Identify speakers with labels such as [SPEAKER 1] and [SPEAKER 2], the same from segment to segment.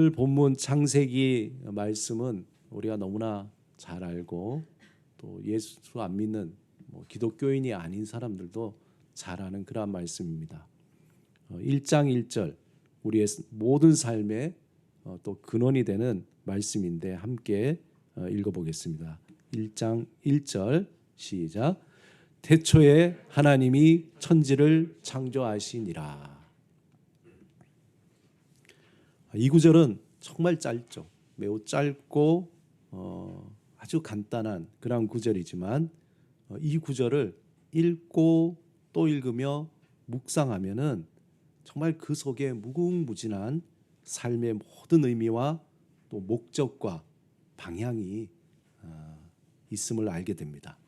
[SPEAKER 1] 오늘 본문 창세기 말씀은 우리가 너무나 잘 알고 또 예수 안 믿는 기독교인이 아닌 사람들도 잘 아는 그러한 말씀입니다. 1장 1절 우리의 모든 삶의 또 근원이 되는 말씀인데 함께 읽어보겠습니다. 1장 1절 시작. 태초에 하나님이 천지를 창조하시니라. 이 구절은 정말 짧죠. 매우 짧고 아주 간단한 그런 구절이지만 이 구절을 읽고 또 읽으며 묵상하면은 정말 그 속에 무궁무진한 삶의 모든 의미와 또 목적과 방향이 있음을 알게 됩니다.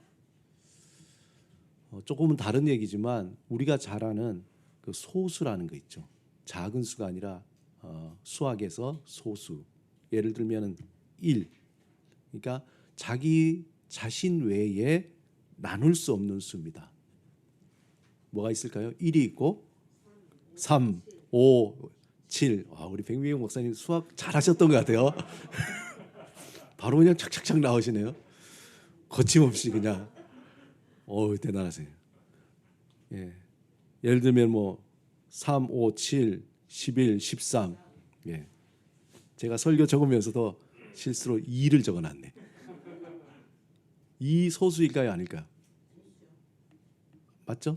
[SPEAKER 1] 조금은 다른 얘기지만 우리가 잘 아는 그 소수라는 거 있죠. 작은 수가 아니라 수학에서 소수. 예를 들면 1. 그러니까 자기 자신 외에 나눌 수 없는 수입니다. 뭐가 있을까요? 1이 있고 3, 5, 7. 우리 백미영 목사님 수학 잘하셨던 것 같아요. 바로 그냥 착착착 나오시네요. 거침없이 그냥. 대단하세요. 예. 예를 들면 3, 5, 7, 11, 13. 예. 제가 설교 적으면서도 실수로 2를 적어놨네. 2 소수일까요, 아닐까요? 맞죠?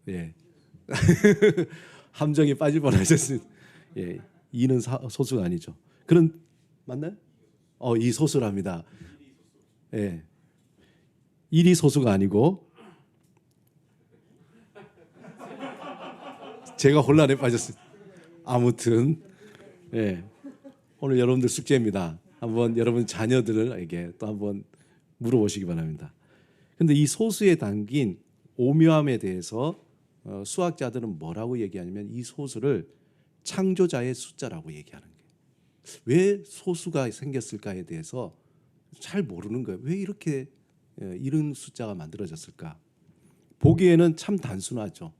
[SPEAKER 1] 예. 함정에 빠질 뻔하셨습니다. 예. 2는 소수가 아니죠. 그런 맞나요? 2 소수랍니다. 예. 1이 소수가 아니고 제가 혼란에 빠졌습니다. 아무튼 예. 오늘 여러분들 숙제입니다. 한번 여러분 자녀들에게 또 한번 물어보시기 바랍니다. 근데 이 소수에 담긴 오묘함에 대해서 수학자들은 뭐라고 얘기하냐면 이 소수를 창조자의 숫자라고 얘기하는 거예요. 왜 소수가 생겼을까에 대해서 잘 모르는 거예요. 왜 이렇게 이런 숫자가 만들어졌을까? 보기에는 참 단순하죠.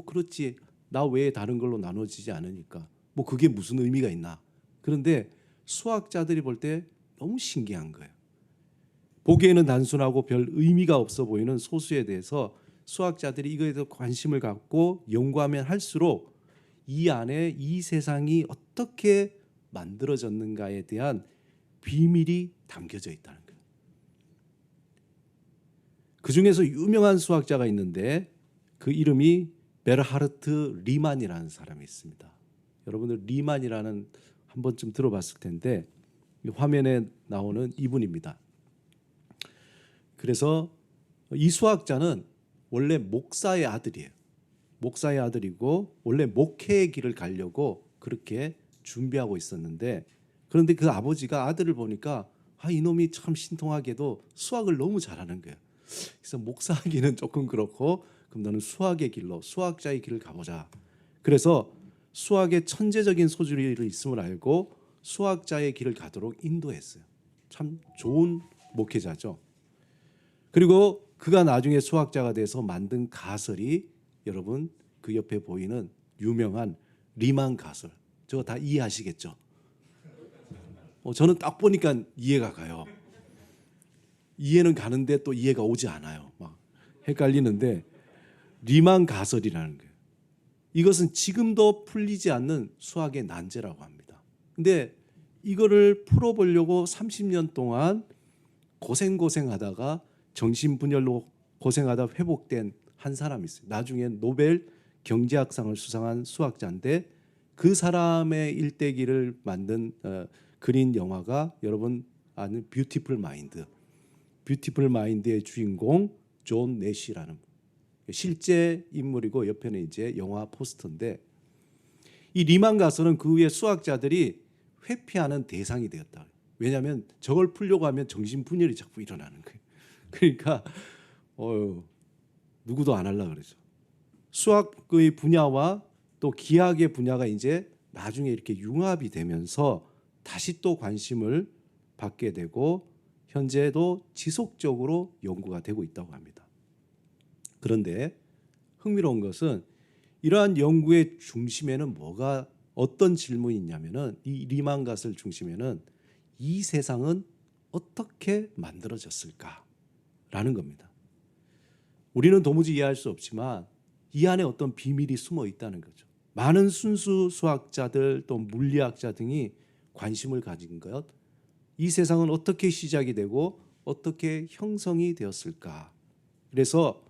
[SPEAKER 1] 그렇지. 나 외에 다른 걸로 나눠지지 않으니까. 그게 무슨 의미가 있나? 그런데 수학자들이 볼 때 너무 신기한 거예요. 보기에는 단순하고 별 의미가 없어 보이는 소수에 대해서 수학자들이 이거에 대해서 관심을 갖고 연구하면 할수록 이 안에 이 세상이 어떻게 만들어졌는가에 대한 비밀이 담겨져 있다는 거예요. 그 중에서 유명한 수학자가 있는데 그 이름이 베르하르트 리만이라는 사람이 있습니다. 여러분들 리만이라는 한 번쯤 들어봤을 텐데 화면에 나오는 이분입니다. 그래서 이 수학자는 원래 목사의 아들이에요. 목사의 아들이고 원래 목회의 길을 가려고 그렇게 준비하고 있었는데 그런데 그 아버지가 아들을 보니까 이놈이 참 신통하게도 수학을 너무 잘하는 거예요. 그래서 목사하기는 조금 그렇고 그럼 너는 수학의 길로 수학자의 길을 가보자. 그래서 수학의 천재적인 소질이 있음을 알고 수학자의 길을 가도록 인도했어요. 참 좋은 목회자죠. 그리고 그가 나중에 수학자가 돼서 만든 가설이 여러분 그 옆에 보이는 유명한 리만 가설. 저거 다 이해하시겠죠? 저는 딱 보니까 이해가 가요. 이해는 가는데 또 이해가 오지 않아요. 막 헷갈리는데 리만 가설이라는 거예요. 이것은 지금도 풀리지 않는 수학의 난제라고 합니다. 근데 이거를 풀어보려고 30년 동안 고생하다가 정신분열로 고생하다 회복된 한 사람이 있어요. 나중에 노벨 경제학상을 수상한 수학자인데 그 사람의 일대기를 만든 그린 영화가 여러분 아는 뷰티풀 마인드. 뷰티풀 마인드의 주인공 존 내시라는 실제 인물이고 옆에는 이제 영화 포스터인데 이 리만 가설은 그 후에 수학자들이 회피하는 대상이 되었다. 왜냐하면 저걸 풀려고 하면 정신분열이 자꾸 일어나는 거예요. 그러니까 누구도 안 하려고 그러죠. 수학의 분야와 또 기하학의 분야가 이제 나중에 이렇게 융합이 되면서 다시 또 관심을 받게 되고 현재도 지속적으로 연구가 되고 있다고 합니다. 그런데 흥미로운 것은 이러한 연구의 중심에는 어떤 질문이 있냐면은 이 리만갓을 중심에는 이 세상은 어떻게 만들어졌을까라는 겁니다. 우리는 도무지 이해할 수 없지만 이 안에 어떤 비밀이 숨어 있다는 거죠. 많은 순수 수학자들 또 물리학자 등이 관심을 가진 것, 이 세상은 어떻게 시작이 되고 어떻게 형성이 되었을까. 그래서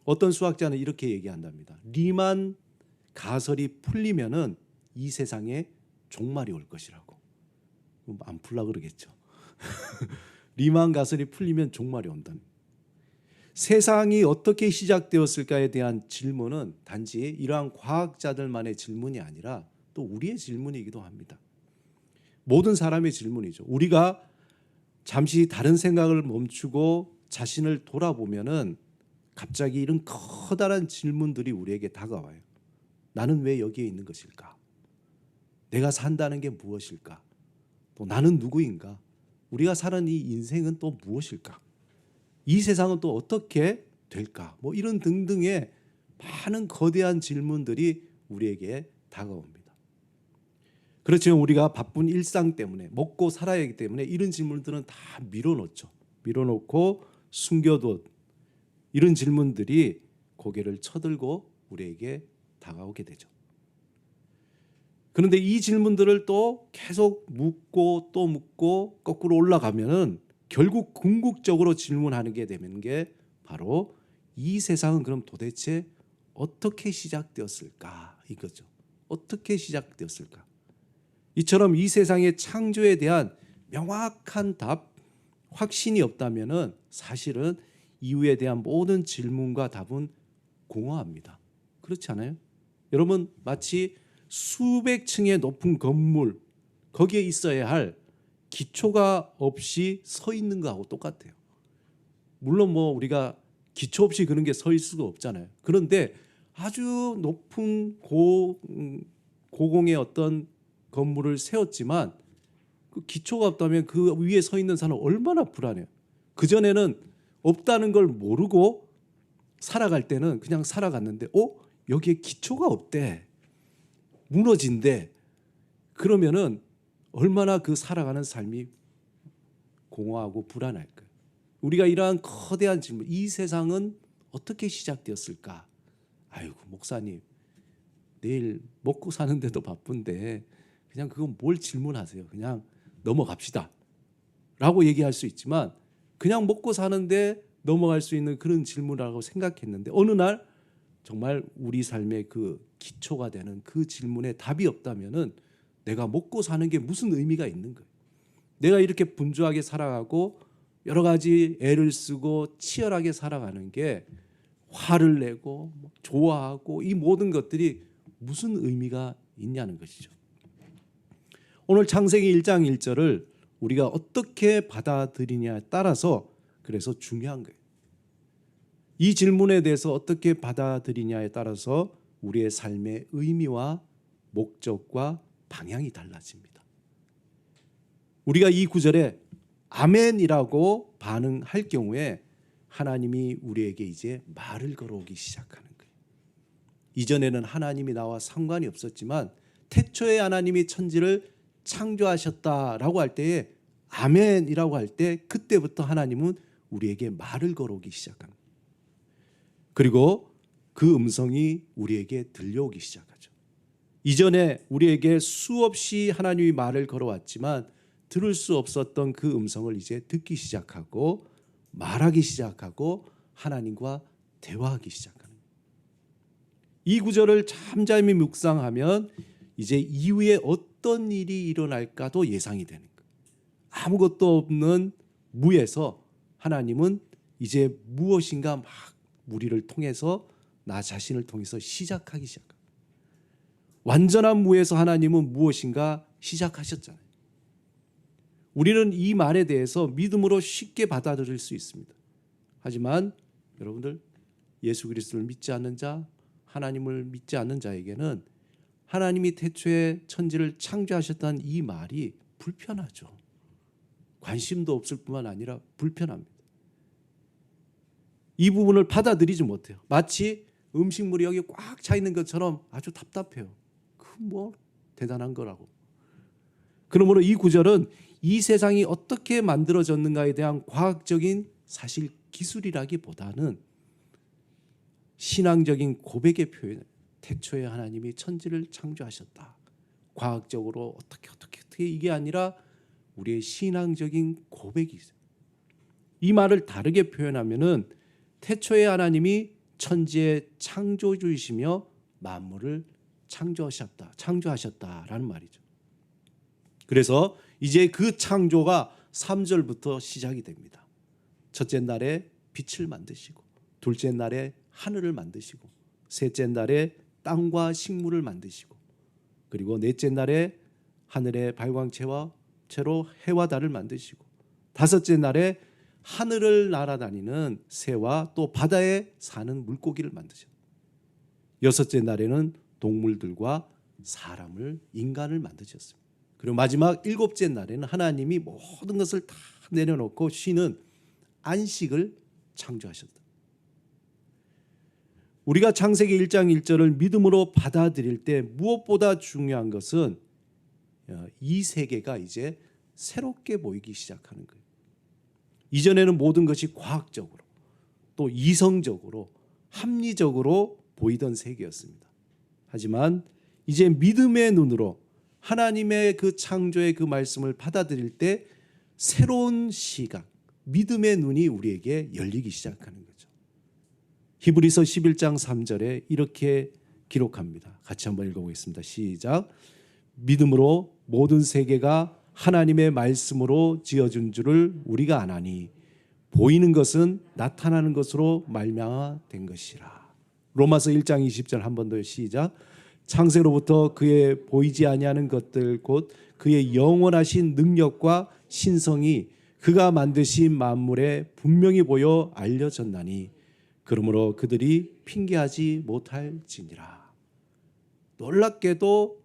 [SPEAKER 1] 어떤 수학자는 이렇게 얘기한답니다. 리만 가설이 풀리면은 이 세상에 종말이 올 것이라고. 안 풀라 그러겠죠. 리만 가설이 풀리면 종말이 온다는. 세상이 어떻게 시작되었을까에 대한 질문은 단지 이러한 과학자들만의 질문이 아니라 또 우리의 질문이기도 합니다. 모든 사람의 질문이죠. 우리가 잠시 다른 생각을 멈추고 자신을 돌아보면은 갑자기 이런 커다란 질문들이 우리에게 다가와요. 나는 왜 여기에 있는 것일까? 내가 산다는 게 무엇일까? 또 나는 누구인가? 우리가 사는 이 인생은 또 무엇일까? 이 세상은 또 어떻게 될까? 뭐 이런 등등의 많은 거대한 질문들이 우리에게 다가옵니다. 그렇지만 우리가 바쁜 일상 때문에 먹고 살아야 하기 때문에 이런 질문들은 다 밀어놓죠. 밀어놓고 숨겨둔 이런 질문들이 고개를 쳐들고 우리에게 다가오게 되죠. 그런데 이 질문들을 또 계속 묻고 또 묻고 거꾸로 올라가면은 결국 궁극적으로 질문하는 게 되는 게 바로 이 세상은 그럼 도대체 어떻게 시작되었을까 이거죠. 어떻게 시작되었을까? 이처럼 이 세상의 창조에 대한 명확한 답, 확신이 없다면은 사실은 이유에 대한 모든 질문과 답은 공허합니다. 그렇지 않아요? 여러분 마치 수백 층의 높은 건물 거기에 있어야 할 기초가 없이 서 있는 거하고 똑같아요. 물론 뭐 우리가 기초 없이 그런 게 서 있을 수가 없잖아요. 그런데 아주 높은 고공의 어떤 건물을 세웠지만 그 기초가 없다면 그 위에 서 있는 사람은 얼마나 불안해요. 그전에는 없다는 걸 모르고 살아갈 때는 그냥 살아갔는데 여기에 기초가 없대. 무너진대. 그러면은 얼마나 그 살아가는 삶이 공허하고 불안할까요? 우리가 이러한 거대한 질문, 이 세상은 어떻게 시작되었을까? 아이고 목사님, 내일 먹고 사는데도 바쁜데 그냥 그건 뭘 질문하세요? 그냥 넘어갑시다 라고 얘기할 수 있지만 그냥 먹고 사는데 넘어갈 수 있는 그런 질문이라고 생각했는데 어느 날 정말 우리 삶의 그 기초가 되는 그 질문에 답이 없다면은 내가 먹고 사는 게 무슨 의미가 있는 거예요. 내가 이렇게 분주하게 살아가고 여러 가지 애를 쓰고 치열하게 살아가는 게 화를 내고 좋아하고 이 모든 것들이 무슨 의미가 있냐는 것이죠. 오늘 창세기 1장 1절을 우리가 어떻게 받아들이냐에 따라서 그래서 중요한 거예요. 이 질문에 대해서 어떻게 받아들이냐에 따라서 우리의 삶의 의미와 목적과 방향이 달라집니다. 우리가 이 구절에 아멘이라고 반응할 경우에 하나님이 우리에게 이제 말을 걸어오기 시작하는 거예요. 이전에는 하나님이 나와 상관이 없었지만 태초에 하나님이 천지를 창조하셨다라고 할 때에 아멘이라고 할 때 그때부터 하나님은 우리에게 말을 걸어오기 시작합니다. 그리고 그 음성이 우리에게 들려오기 시작하죠. 이전에 우리에게 수없이 하나님이 말을 걸어왔지만 들을 수 없었던 그 음성을 이제 듣기 시작하고 말하기 시작하고 하나님과 대화하기 시작하는 거예요. 이 구절을 잠잠히 묵상하면 이제 이후에 어떤 일이 일어날까도 예상이 되는 거예요. 아무것도 없는 무에서 하나님은 이제 무엇인가 막 우리를 통해서 나 자신을 통해서 시작하기 시작합니다. 완전한 무에서 하나님은 무엇인가 시작하셨잖아요. 우리는 이 말에 대해서 믿음으로 쉽게 받아들일 수 있습니다. 하지만 여러분들 예수 그리스도를 믿지 않는 자, 하나님을 믿지 않는 자에게는 하나님이 태초에 천지를 창조하셨다는 이 말이 불편하죠. 관심도 없을 뿐만 아니라 불편합니다. 이 부분을 받아들이지 못해요. 마치 음식물이 여기 꽉 차 있는 것처럼 아주 답답해요. 그 뭐 대단한 거라고. 그러므로 이 구절은 이 세상이 어떻게 만들어졌는가에 대한 과학적인 사실 기술이라기보다는 신앙적인 고백의 표현. 태초에 하나님이 천지를 창조하셨다. 과학적으로 어떻게 이게 아니라 우리의 신앙적인 고백이 있어요. 이 말을 다르게 표현하면은 태초에 하나님이 천지의 창조주이시며 만물을 창조하셨다라는 말이죠. 그래서 이제 그 창조가 3절부터 시작이 됩니다. 첫째 날에 빛을 만드시고, 둘째 날에 하늘을 만드시고, 셋째 날에 땅과 식물을 만드시고, 그리고 넷째 날에 하늘의 발광체로 해와 달을 만드시고, 다섯째 날에 하늘을 날아다니는 새와 또 바다에 사는 물고기를 만드셨다. 여섯째 날에는 동물들과 인간을 만드셨습니다. 그리고 마지막 일곱째 날에는 하나님이 모든 것을 다 내려놓고 쉬는 안식을 창조하셨다. 우리가 창세기 1장 1절을 믿음으로 받아들일 때 무엇보다 중요한 것은 이 세계가 이제 새롭게 보이기 시작하는 거예요. 이전에는 모든 것이 과학적으로 또 이성적으로 합리적으로 보이던 세계였습니다. 하지만 이제 믿음의 눈으로 하나님의 그 창조의 그 말씀을 받아들일 때 새로운 시각, 믿음의 눈이 우리에게 열리기 시작하는 거죠. 히브리서 11장 3절에 이렇게 기록합니다. 같이 한번 읽어보겠습니다. 시작. 믿음으로 모든 세계가 하나님의 말씀으로 지어준 줄을 우리가 아나니 보이는 것은 나타나는 것으로 말미암아 된 것이라. 로마서 1장 20절 한 번 더 시작. 창세로부터 그의 보이지 아니하는 것들 곧 그의 영원하신 능력과 신성이 그가 만드신 만물에 분명히 보여 알려졌나니 그러므로 그들이 핑계하지 못할지니라. 놀랍게도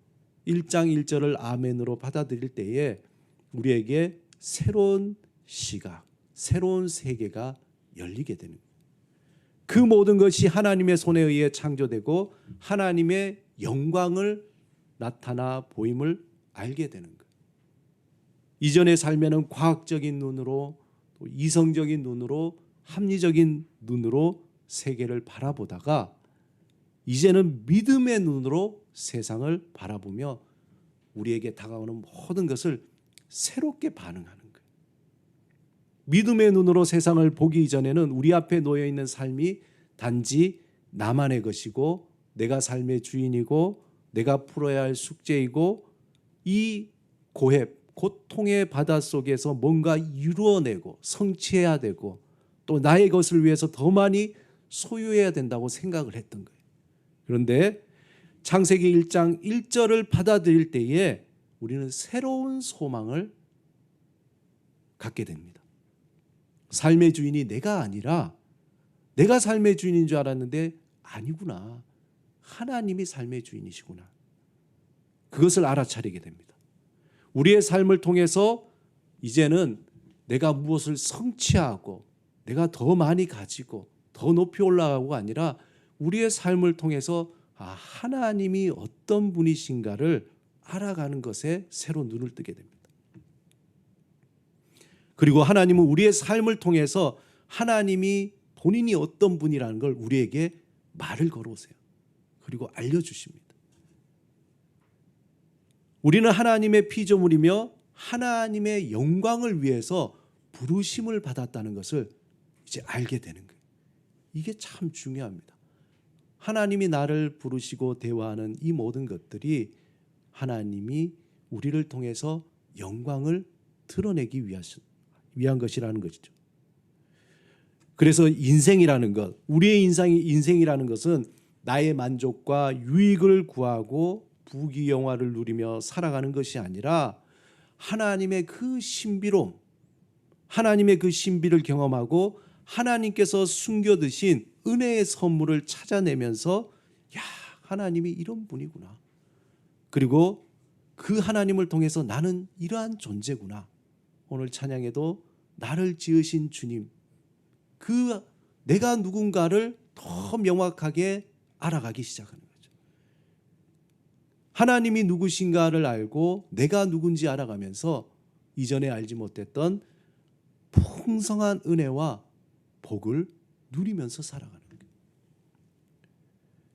[SPEAKER 1] 1장 1절을 아멘으로 받아들일 때에 우리에게 새로운 시각, 새로운 세계가 열리게 되는 거예요. 그 모든 것이 하나님의 손에 의해 창조되고 하나님의 영광을 나타나 보임을 알게 되는 거예요. 이전의 삶에는 과학적인 눈으로, 또 이성적인 눈으로, 합리적인 눈으로 세계를 바라보다가 이제는 믿음의 눈으로 세상을 바라보며 우리에게 다가오는 모든 것을 새롭게 반응하는 거예요. 믿음의 눈으로 세상을 보기 이전에는 우리 앞에 놓여 있는 삶이 단지 나만의 것이고 내가 삶의 주인이고 내가 풀어야 할 숙제이고 이 고통의 바다 속에서 뭔가 이루어내고 성취해야 되고 또 나의 것을 위해서 더 많이 소유해야 된다고 생각을 했던 거예요. 그런데 창세기 1장 1절을 받아들일 때에 우리는 새로운 소망을 갖게 됩니다. 삶의 주인이 내가 아니라 내가 삶의 주인인 줄 알았는데 아니구나. 하나님이 삶의 주인이시구나. 그것을 알아차리게 됩니다. 우리의 삶을 통해서 이제는 내가 무엇을 성취하고 내가 더 많이 가지고 더 높이 올라가고가 아니라 우리의 삶을 통해서 하나님이 어떤 분이신가를 알아가는 것에 새로 눈을 뜨게 됩니다. 그리고 하나님은 우리의 삶을 통해서 하나님이 본인이 어떤 분이라는 걸 우리에게 말을 걸어오세요. 그리고 알려주십니다. 우리는 하나님의 피조물이며 하나님의 영광을 위해서 부르심을 받았다는 것을 이제 알게 되는 거예요. 이게 참 중요합니다. 하나님이 나를 부르시고 대화하는 이 모든 것들이 하나님이 우리를 통해서 영광을 드러내기 위한 것이라는 것이죠. 그래서 인생이라는 것, 우리의 인생이라는 것은 나의 만족과 유익을 구하고 부귀영화를 누리며 살아가는 것이 아니라 하나님의 그 신비로움, 하나님의 그 신비를 경험하고 하나님께서 숨겨두신 은혜의 선물을 찾아내면서 하나님이 이런 분이구나. 그리고 그 하나님을 통해서 나는 이러한 존재구나. 오늘 찬양에도 나를 지으신 주님, 내가 누군가를 더 명확하게 알아가기 시작하는 거죠. 하나님이 누구신가를 알고 내가 누군지 알아가면서 이전에 알지 못했던 풍성한 은혜와 복을 누리면서 살아가는 거예요.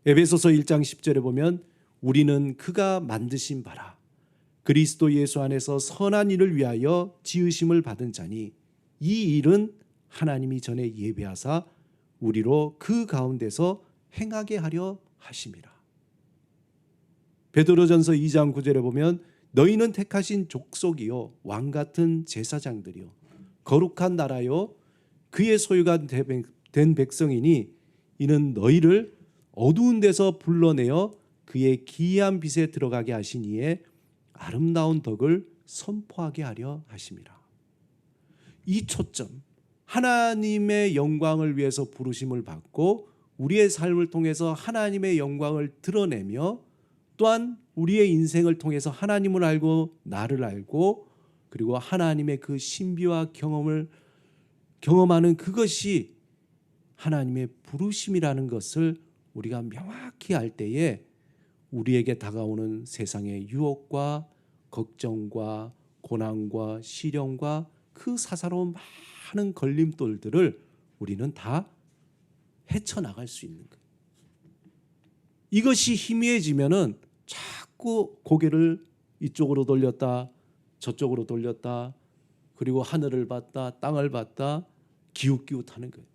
[SPEAKER 1] 에베소서 1장 10절에 보면 우리는 그가 만드신 바라 그리스도 예수 안에서 선한 일을 위하여 지으심을 받은 자니 이 일은 하나님이 전에 예비하사 우리로 그 가운데서 행하게 하려 하심이라. 베드로전서 2장 9절에 보면 너희는 택하신 족속이요 왕 같은 제사장들이요 거룩한 나라요 그의 소유가 된 백성이니 이는 너희를 어두운 데서 불러내어 그의 기이한 빛에 들어가게 하신 이에 아름다운 덕을 선포하게 하려 하심이라. 이 초점, 하나님의 영광을 위해서 부르심을 받고 우리의 삶을 통해서 하나님의 영광을 드러내며 또한 우리의 인생을 통해서 하나님을 알고 나를 알고 그리고 하나님의 그 신비와 경험하는 그것이 하나님의 부르심이라는 것을 우리가 명확히 알 때에 우리에게 다가오는 세상의 유혹과 걱정과 고난과 시련과 그 사사로운 많은 걸림돌들을 우리는 다 헤쳐나갈 수 있는 거예요. 이것이 희미해지면은 자꾸 고개를 이쪽으로 돌렸다 저쪽으로 돌렸다 그리고 하늘을 봤다 땅을 봤다 기웃기웃하는 거예요.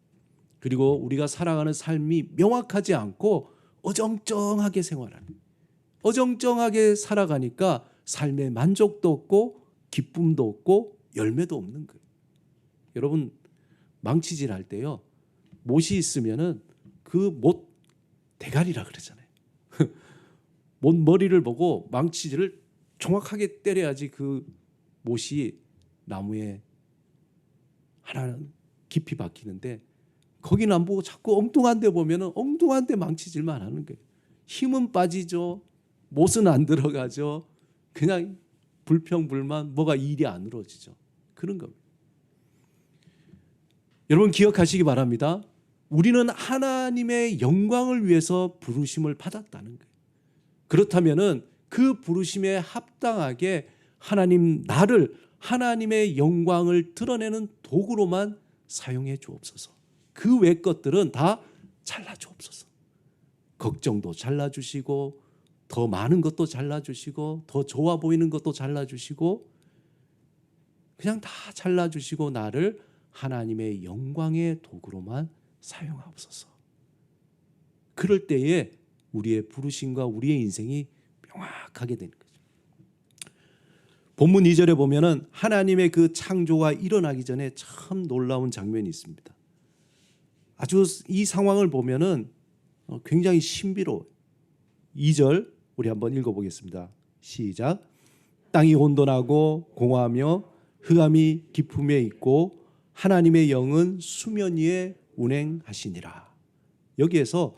[SPEAKER 1] 그리고 우리가 살아가는 삶이 명확하지 않고 어정쩡하게 생활하는 거예요. 어정쩡하게 살아가니까 삶에 만족도 없고 기쁨도 없고 열매도 없는 거예요. 여러분 망치질 할 때요 못이 있으면은 그 못 대가리라 그러잖아요. 못 머리를 보고 망치질을 정확하게 때려야지 그 못이 나무에 하나는 깊이 박히는데 거기는 안 보고 자꾸 엉뚱한 데 보면은 엉뚱한 데 망치질만 하는 거예요. 힘은 빠지죠. 못은 안 들어가죠. 그냥 불평불만 뭐가 일이 안 이루어지죠. 그런 겁니다. 여러분 기억하시기 바랍니다. 우리는 하나님의 영광을 위해서 부르심을 받았다는 거예요. 그렇다면은 그 부르심에 합당하게 하나님 나를 하나님의 영광을 드러내는 도구로만 사용해 주옵소서. 그 외 것들은 다 잘라주옵소서. 걱정도 잘라주시고 더 많은 것도 잘라주시고 더 좋아 보이는 것도 잘라주시고 그냥 다 잘라주시고 나를 하나님의 영광의 도구로만 사용하옵소서. 그럴 때에 우리의 부르심과 우리의 인생이 명확하게 되는 거죠. 본문 2절에 보면은 하나님의 그 창조가 일어나기 전에 참 놀라운 장면이 있습니다. 아주 이 상황을 보면은 굉장히 신비로워요. 2절 우리 한번 읽어보겠습니다. 시작. 땅이 혼돈하고 공허하며 흑암이 깊음에 있고 하나님의 영은 수면 위에 운행하시니라. 여기에서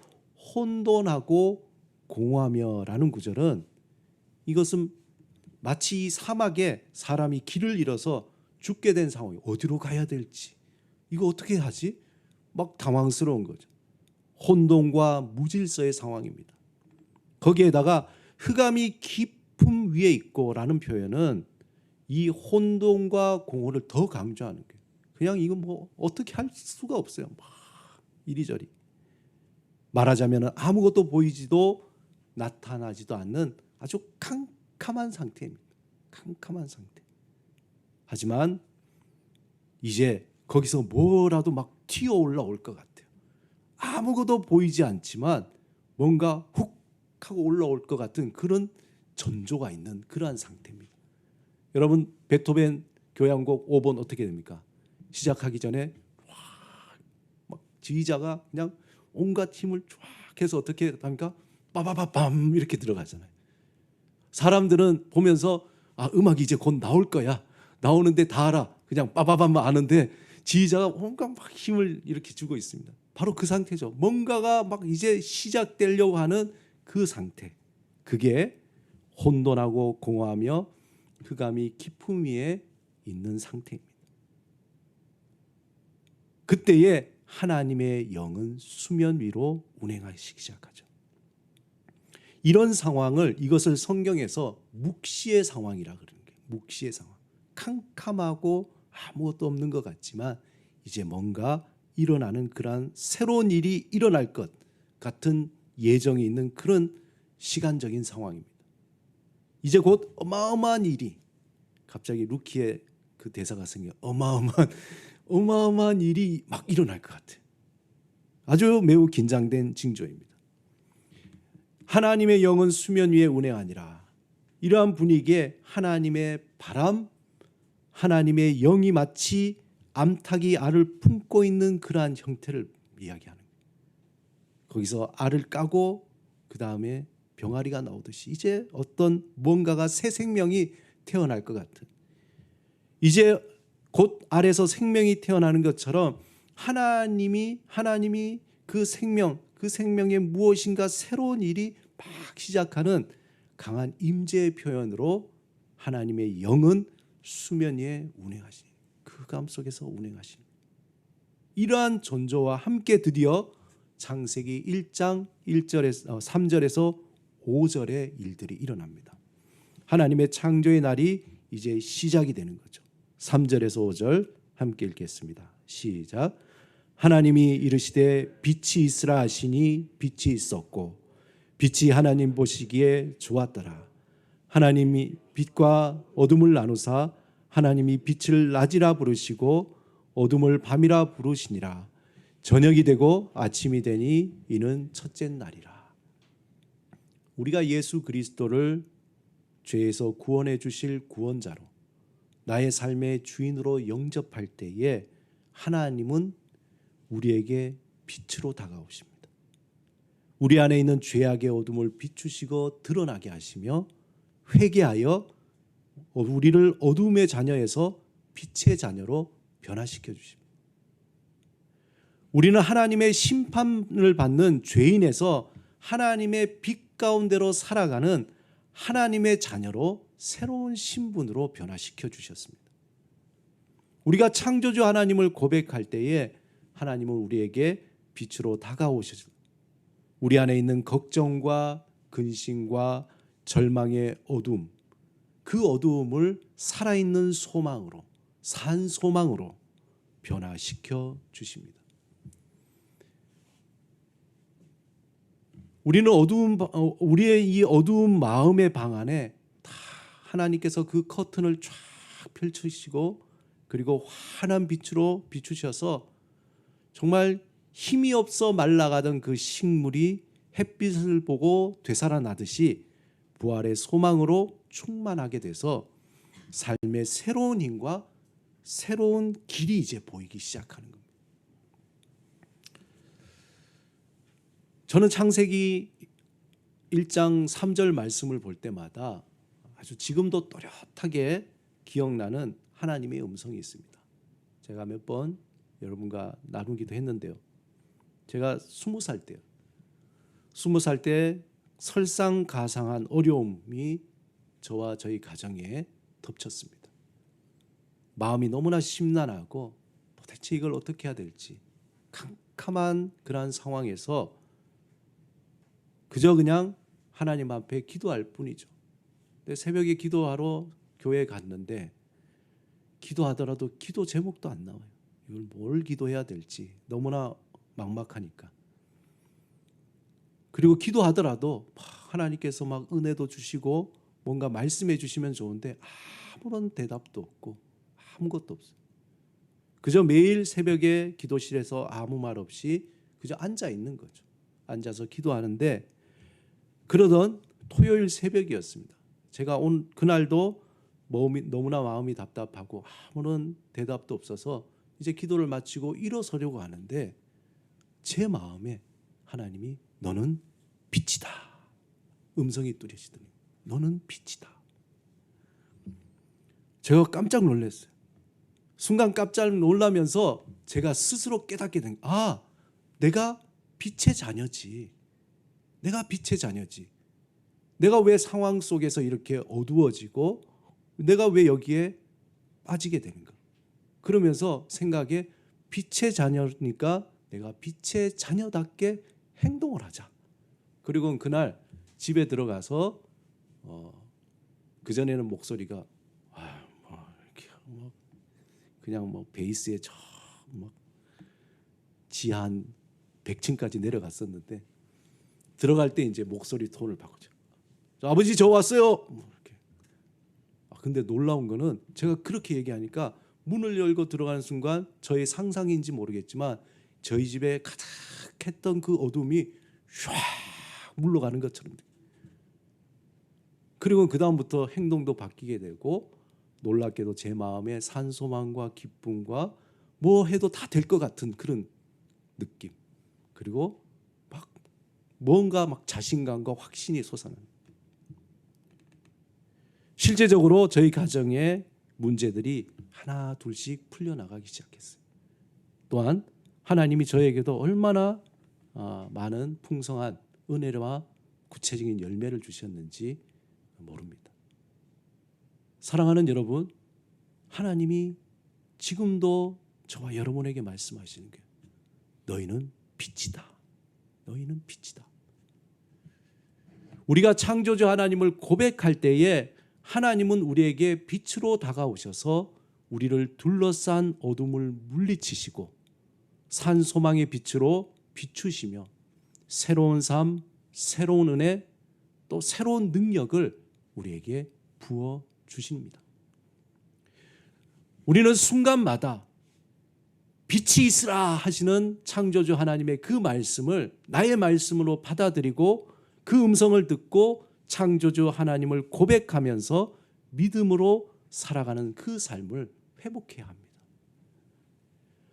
[SPEAKER 1] 혼돈하고 공허하며라는 구절은 이것은 마치 이 사막에 사람이 길을 잃어서 죽게 된 상황이 어디로 가야 될지 이거 어떻게 하지? 막 당황스러운 거죠. 혼돈과 무질서의 상황입니다. 거기에다가 흑암이 깊음 위에 있고라는 표현은 이 혼돈과 공허를 더 강조하는 거예요. 그냥 이건 뭐 어떻게 할 수가 없어요. 막 이리저리. 말하자면 아무것도 보이지도 나타나지도 않는 아주 캄캄한 상태입니다. 캄캄한 상태. 하지만 이제 거기서 뭐라도 막 튀어 올라올 것 같아요. 아무것도 보이지 않지만 뭔가 훅 하고 올라올 것 같은 그런 전조가 있는 그러한 상태입니다. 여러분 베토벤 교향곡 5번 어떻게 됩니까? 시작하기 전에 막 지휘자가 그냥 온갖 힘을 쫙 해서 어떻게 합니까? 빠바바밤 이렇게 들어가잖아요. 사람들은 보면서 아 음악이 이제 곧 나올 거야. 나오는데 다 알아. 그냥 빠바밤만 아는데 지휘자가 온갖 막 힘을 이렇게 주고 있습니다. 바로 그 상태죠. 뭔가가 막 이제 시작되려고 하는 그 상태. 그게 혼돈하고 공허하며 흑암이 깊음 위에 있는 상태입니다. 그때에 하나님의 영은 수면 위로 운행하기 시작하죠. 이런 상황을 이것을 성경에서 묵시의 상황이라 그러는 거예요. 묵시의 상황. 캄캄하고 아무것도 없는 것 같지만 이제 뭔가 일어나는 그러한 새로운 일이 일어날 것 같은 예정이 있는 그런 시간적인 상황입니다. 이제 곧 어마어마한 일이 갑자기 루키의 그 대사가 생겨 어마어마한 일이 막 일어날 것 같아요. 아주 매우 긴장된 징조입니다. 하나님의 영은 수면 위에 운행하니라. 이러한 분위기에 하나님의 바람, 하나님의 영이 마치 암탉이 알을 품고 있는 그러한 형태를 이야기하는 거예요. 거기서 알을 까고 그 다음에 병아리가 나오듯이 이제 어떤 뭔가가 새 생명이 태어날 것 같은, 이제 곧 알에서 생명이 태어나는 것처럼 하나님이 그 생명의 무엇인가 새로운 일이 막 시작하는 강한 임재의 표현으로 하나님의 영은 수면 위에 운행하시니, 그 감 속에서 운행하시니, 이러한 존재와 함께 드디어 창세기 1장 3절에서 5절의 일들이 일어납니다. 하나님의 창조의 날이 이제 시작이 되는 거죠. 3절에서 5절 함께 읽겠습니다. 시작. 하나님이 이르시되 빛이 있으라 하시니 빛이 있었고 빛이 하나님 보시기에 좋았더라. 하나님이 빛과 어둠을 나누사 하나님이 빛을 낮이라 부르시고 어둠을 밤이라 부르시니라. 저녁이 되고 아침이 되니 이는 첫째 날이라. 우리가 예수 그리스도를 죄에서 구원해 주실 구원자로 나의 삶의 주인으로 영접할 때에 하나님은 우리에게 빛으로 다가오십니다. 우리 안에 있는 죄악의 어둠을 비추시고 드러나게 하시며 회개하여 우리를 어둠의 자녀에서 빛의 자녀로 변화시켜 주십니다. 우리는 하나님의 심판을 받는 죄인에서 하나님의 빛 가운데로 살아가는 하나님의 자녀로 새로운 신분으로 변화시켜 주셨습니다. 우리가 창조주 하나님을 고백할 때에 하나님은 우리에게 빛으로 다가오셔서 우리 안에 있는 걱정과 근심과 절망의 어둠, 그 어두움을 살아있는 소망으로, 산 소망으로 변화시켜 주십니다. 우리는 우리의 이 어두운 마음의 방 안에 다 하나님께서 그 커튼을 쫙 펼치시고 그리고 환한 빛으로 비추셔서 정말 힘이 없어 말라가던 그 식물이 햇빛을 보고 되살아나듯이 부활의 소망으로 충만하게 돼서 삶의 새로운 힘과 새로운 길이 이제 보이기 시작하는 겁니다. 저는 창세기 1장 3절 말씀을 볼 때마다 아주 지금도 또렷하게 기억나는 하나님의 음성이 있습니다. 제가 몇 번 여러분과 나누기도 했는데요. 제가 20살 때요. 20살 때 설상가상한 어려움이 저와 저희 가정에 덮쳤습니다. 마음이 너무나 심란하고 도대체 이걸 어떻게 해야 될지 캄캄한 그러한 상황에서 그저 그냥 하나님 앞에 기도할 뿐이죠. 근데 새벽에 기도하러 교회에 갔는데 기도하더라도 기도 제목도 안 나와요. 이걸 뭘 기도해야 될지 너무나 막막하니까. 그리고 기도하더라도 하나님께서 막 은혜도 주시고 뭔가 말씀해 주시면 좋은데 아무런 대답도 없고 아무것도 없어요. 그저 매일 새벽에 기도실에서 아무 말 없이 그저 앉아 있는 거죠. 앉아서 기도하는데 그러던 토요일 새벽이었습니다. 제가 온 그날도 너무나 마음이 답답하고 아무런 대답도 없어서 이제 기도를 마치고 일어서려고 하는데 제 마음에 하나님이 너는 빛이다. 음성이 뚜렷이더니 너는 빛이다. 제가 깜짝 놀랐어요. 순간 깜짝 놀라면서 제가 스스로 깨닫게 된 내가 빛의 자녀지. 내가 빛의 자녀지. 내가 왜 상황 속에서 이렇게 어두워지고 내가 왜 여기에 빠지게 되는가. 그러면서 생각에 빛의 자녀니까 내가 빛의 자녀답게 행동을 하자. 그리고 그날 집에 들어가서 그전에는 목소리가 이렇게 그냥 베이스에 지하 한 100층까지 내려갔었는데 들어갈 때 이제 목소리 톤을 바꾸죠. 아버지 저 왔어요. 이렇게. 근데 놀라운 거는 제가 그렇게 얘기하니까 문을 열고 들어가는 순간 저의 상상인지 모르겠지만 저희 집에 가득했던 그 어둠이 쫙 물러가는 것처럼. 그리고 그 다음부터 행동도 바뀌게 되고 놀랍게도 제 마음에 산소망과 기쁨과 뭐 해도 다 될 것 같은 그런 느낌. 그리고 뭔가 자신감과 확신이 솟아납니다. 실제적으로 저희 가정의 문제들이 하나 둘씩 풀려나가기 시작했어요. 또한 하나님이 저에게도 얼마나 많은 풍성한 은혜와 구체적인 열매를 주셨는지 모릅니다. 사랑하는 여러분, 하나님이 지금도 저와 여러분에게 말씀하시는 게 너희는 빛이다. 너희는 빛이다. 우리가 창조주 하나님을 고백할 때에 하나님은 우리에게 빛으로 다가오셔서 우리를 둘러싼 어둠을 물리치시고 산 소망의 빛으로 비추시며 새로운 삶, 새로운 은혜, 또 새로운 능력을 우리에게 부어 주십니다. 우리는 순간마다 빛이 있으라 하시는 창조주 하나님의 그 말씀을 나의 말씀으로 받아들이고 그 음성을 듣고 창조주 하나님을 고백하면서 믿음으로 살아가는 그 삶을 회복해야 합니다.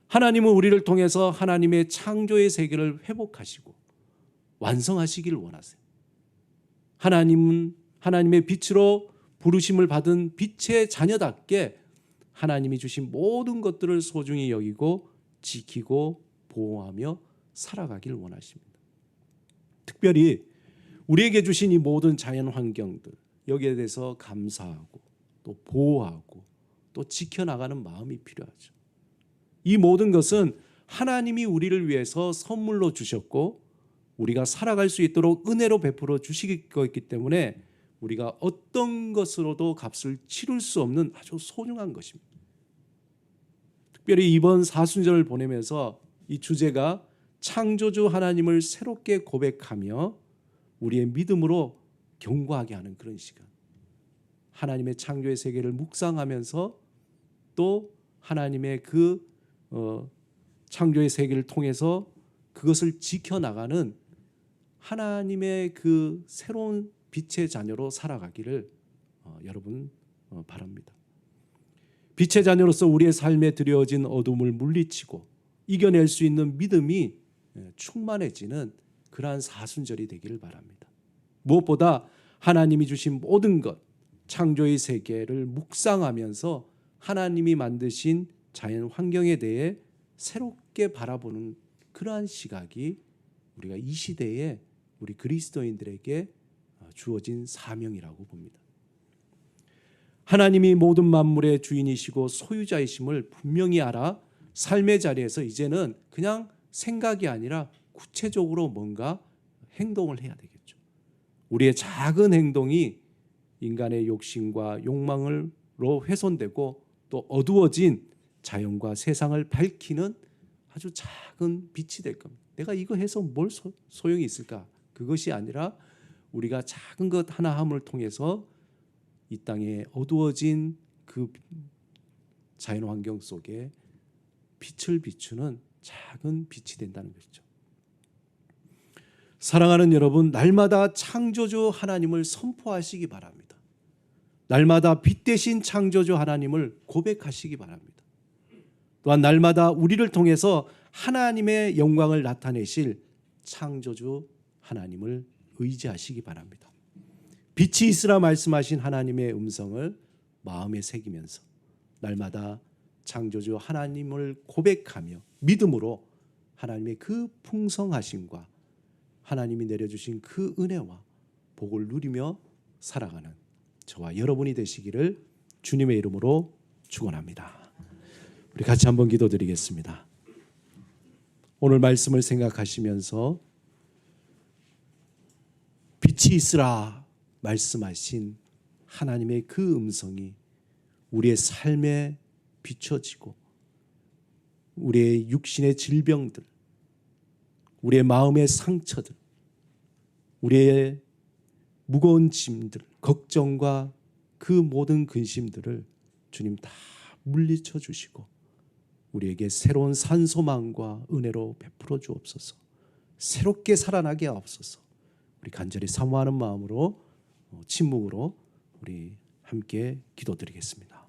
[SPEAKER 1] 하나님은 우리를 통해서 하나님의 창조의 세계를 회복하시고 완성하시기를 원하세요. 하나님은 하나님의 빛으로 부르심을 받은 빛의 자녀답게 하나님이 주신 모든 것들을 소중히 여기고 지키고 보호하며 살아가길 원하십니다. 특별히 우리에게 주신 이 모든 자연 환경들, 여기에 대해서 감사하고 또 보호하고 또 지켜나가는 마음이 필요하죠. 이 모든 것은 하나님이 우리를 위해서 선물로 주셨고 우리가 살아갈 수 있도록 은혜로 베풀어 주실 것이기 때문에 우리가 어떤 것으로도 값을 치를 수 없는 아주 소중한 것입니다. 특별히 이번 사순절을 보내면서 이 주제가 창조주 하나님을 새롭게 고백하며 우리의 믿음으로 견고하게 하는 그런 시간. 하나님의 창조의 세계를 묵상하면서 또 하나님의 그 창조의 세계를 통해서 그것을 지켜나가는 하나님의 그 새로운 빛의 자녀로 살아가기를 여러분 바랍니다. 빛의 자녀로서 우리의 삶에 드려진 어둠을 물리치고 이겨낼 수 있는 믿음이 충만해지는 그러한 사순절이 되기를 바랍니다. 무엇보다 하나님이 주신 모든 것, 창조의 세계를 묵상하면서 하나님이 만드신 자연 환경에 대해 새롭게 바라보는 그러한 시각이 우리가 이 시대에 우리 그리스도인들에게 주어진 사명이라고 봅니다. 하나님이 모든 만물의 주인이시고 소유자이심을 분명히 알아 삶의 자리에서 이제는 그냥 생각이 아니라 구체적으로 뭔가 행동을 해야 되겠죠. 우리의 작은 행동이 인간의 욕심과 욕망으로 훼손되고 또 어두워진 자연과 세상을 밝히는 아주 작은 빛이 될 겁니다. 내가 이거 해서 뭘 소용이 있을까? 그것이 아니라 우리가 작은 것 하나함을 통해서 이 땅에 어두워진 그 자연 환경 속에 빛을 비추는 작은 빛이 된다는 것이죠. 사랑하는 여러분, 날마다 창조주 하나님을 선포하시기 바랍니다. 날마다 빛 대신 창조주 하나님을 고백하시기 바랍니다. 또한 날마다 우리를 통해서 하나님의 영광을 나타내실 창조주 하나님을 의지하시기 바랍니다. 빛이 있으라 말씀하신 하나님의 음성을 마음에 새기면서 날마다 창조주 하나님을 고백하며 믿음으로 하나님의 그 풍성하심과 하나님이 내려주신 그 은혜와 복을 누리며 살아가는 저와 여러분이 되시기를 주님의 이름으로 축원합니다. 우리 같이 한번 기도드리겠습니다. 오늘 말씀을 생각하시면서 빛이 있으라 말씀하신 하나님의 그 음성이 우리의 삶에 비춰지고 우리의 육신의 질병들, 우리의 마음의 상처들, 우리의 무거운 짐들, 걱정과 그 모든 근심들을 주님 다 물리쳐 주시고 우리에게 새로운 산소망과 은혜로 베풀어 주옵소서. 새롭게 살아나게 하옵소서. 우리 간절히 사모하는 마음으로 침묵으로 우리 함께 기도드리겠습니다.